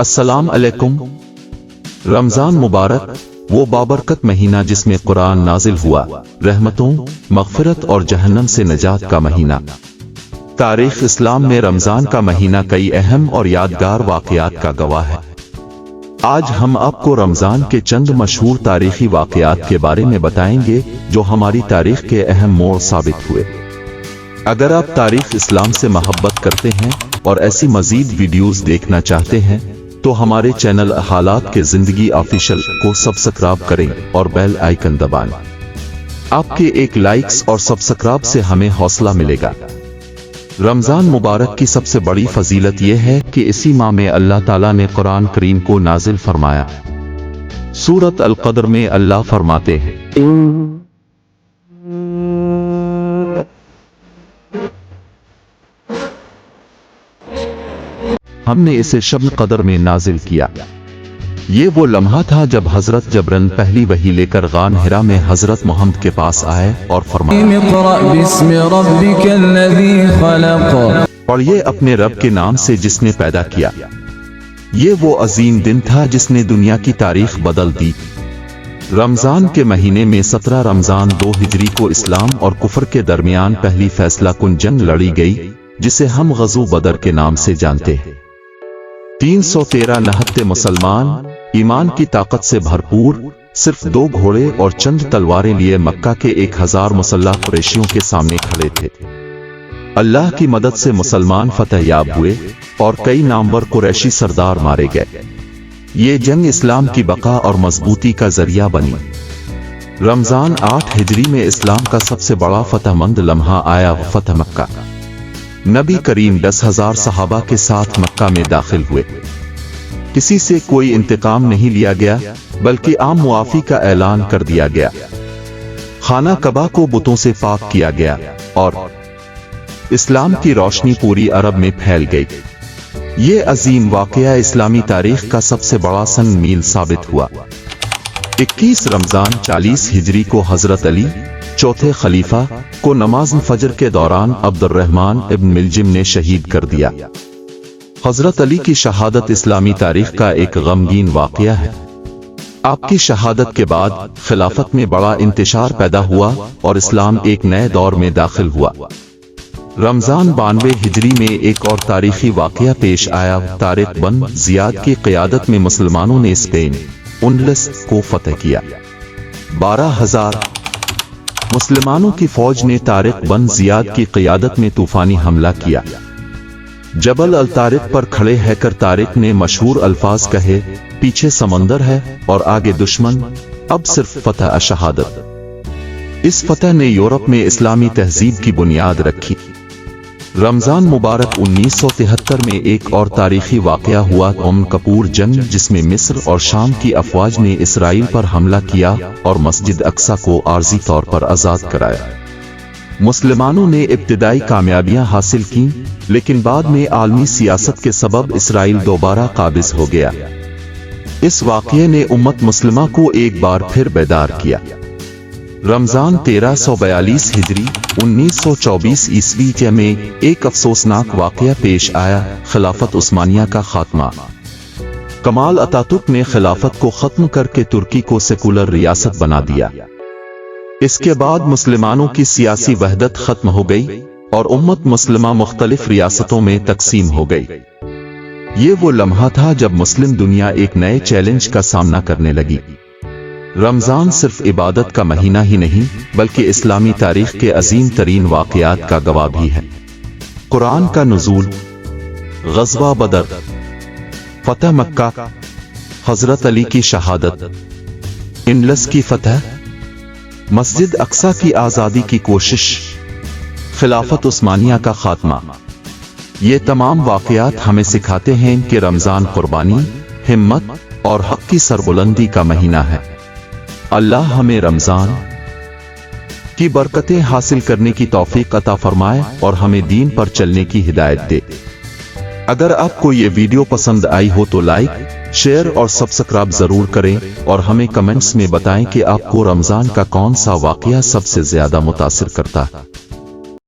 अस्सलाम अलैकुम। रमजान मुबारक, वो बाबरकत महीना जिसमें कुरान नाजिल हुआ, रहमतों, मग़फ़िरत और जहन्नम से निजात का महीना। तारीख़ इस्लाम में रमजान का महीना कई अहम और यादगार वाक़यात का गवाह है। आज हम आपको रमजान के चंद मशहूर तारीख़ी वाक़यात के बारे में बताएंगे जो हमारी तारीख़ के अहम मोड़ साबित हुए। अगर आप तारीख़ इस्लाम से मोहब्बत करते हैं और ऐसी मज़ीद वीडियोस देखना चाहते हैं तो हमारे चैनल हालात के ज़िंदगी ऑफिशियल को सब्सक्राइब करें और बेल आइकन दबाएं। आपके एक लाइक्स और सब्सक्राइब से हमें हौसला मिलेगा। रमजान मुबारक की सबसे बड़ी फजीलत यह है कि इसी माह में अल्लाह ताला ने कुरान करीम को नाजिल फरमाया। सूरत अल क़द्र में अल्लाह फरमाते हैं, हमने इसे शब क़द्र में नाजिल किया। ये वो लम्हा था जब हजरत जबरन पहली वही लेकर गार हिरा में हजरत मोहम्मद के पास आए और फरमाया, पढ़िए अपने रब के नाम से जिसने पैदा किया। ये वो अजीम दिन था जिसने दुनिया की तारीख बदल दी। रमजान के महीने में 17 रमजान 2 हिजरी को इस्लाम और कुफर के दरमियान पहली फैसला कुन जंग लड़ी गई, जिसे हम गज़ो बदर के नाम से जानते हैं। 313 नहत्ते मुसलमान ईमान की ताकत से भरपूर सिर्फ 2 घोड़े और चंद तलवारें लिए मक्का के 1000 मुसल्लह कुरैशियों के सामने खड़े थे। अल्लाह की मदद से मुसलमान फतह याब हुए और कई नामवर कुरैशी सरदार मारे गए। ये जंग इस्लाम की बका और मजबूती का जरिया बनी। रमजान 8 हिजरी में इस्लाम का सबसे बड़ा फतहमंद लम्हा आया, फतह मक्का। नबी करीम 10,000 सहाबा के साथ मक्का में दाखिल हुए। किसी से कोई इंतकाम नहीं लिया गया, बल्कि आम मुआफी का ऐलान कर दिया गया। खाना कबा को बुतों से पाक किया गया और इस्लाम की रोशनी पूरी अरब में फैल गई। ये अजीम वाक़या इस्लामी तारीख का सबसे बड़ा सन मील साबित हुआ। 21 रमजान 40 हिजरी को हजरत अली चौथे खलीफा को नमाज फजर के दौरान अब्दुर्रहमान इब्न मिलजिम ने शहीद कर दिया। हजरत अली की शहादत इस्लामी तारीख का एक गमगीन वाक़या है। आपकी शहादत के बाद खिलाफत में बड़ा इंतशार पैदा हुआ और इस्लाम एक नए दौर में दाखिल हुआ। रमजान 92 हिजरी में एक और तारीखी वाक़या पेश आया। तारिक बन जियाद की क़यादत में मुसलमानों ने स्पेन उंडलस को फतह किया। 12,000 मुसलमानों की फौज ने तारिक बन जियाद की क़यादत में तूफानी हमला किया। जबल अल तारिक पर खड़े रहकर तारिक ने मशहूर अल्फाज कहे, पीछे समंदर है और आगे दुश्मन, अब सिर्फ फतह शहादत। इस फतह ने यूरोप में इस्लामी तहजीब की बुनियाद रखी। रमजान मुबारक 1973 में एक और तारीखी वाक़या हुआ, उम कपूर जंग, जिसमें मिस्र और शाम की अफवाज ने इसराइल पर हमला किया और मस्जिद अक्सा को आर्जी तौर पर आज़ाद कराया। मुसलमानों ने इब्तिदाई कामयाबियां हासिल की, लेकिन बाद में आलमी सियासत के सबब इसराइल दोबारा काबिज हो गया। इस वाक़ये ने उम्मत मुस्लिमा को एक बार फिर बेदार किया। रमजान 1342 हिजरी 1924 ईस्वी में एक अफसोसनाक वाक़या पेश आया, खिलाफत उस्मानिया का खात्मा। कमाल अतातुर्क ने खिलाफत को खत्म करके तुर्की को सेकुलर रियासत बना दिया। इसके बाद मुसलमानों की सियासी वहदत खत्म हो गई और उम्मत मुस्लिमा मुख्तलिफ रियासतों में तकसीम हो गई। ये वो लम्हा था जब मुस्लिम दुनिया एक नए चैलेंज का सामना करने लगी। रमजान सिर्फ इबादत का महीना ही नहीं, बल्कि इस्लामी तारीख के अजीम तरीन वाक़यात का गवाह भी है। कुरान का नुज़ूल, ग़ज़वा बदर, फतह मक्का, हजरत अली की शहादत, इंडलस की फतह, मस्जिद अक्सा की आज़ादी की कोशिश, खिलाफत उस्मानिया का खात्मा। ये तमाम वाक़यात हमें सिखाते हैं कि रमजान कुर्बानी, हिम्मत और हक़ की सरबुलंदी का महीना है। अल्लाह हमें रमजान की बरकतें हासिल करने की तौफीक अता फरमाए और हमें दीन पर चलने की हिदायत दे। अगर आपको ये वीडियो पसंद आई हो तो लाइक, शेयर और सब्सक्राइब जरूर करें और हमें कमेंट्स में बताएं कि आपको रमजान का कौन सा वाक़या सबसे ज्यादा मुतासिर करता है।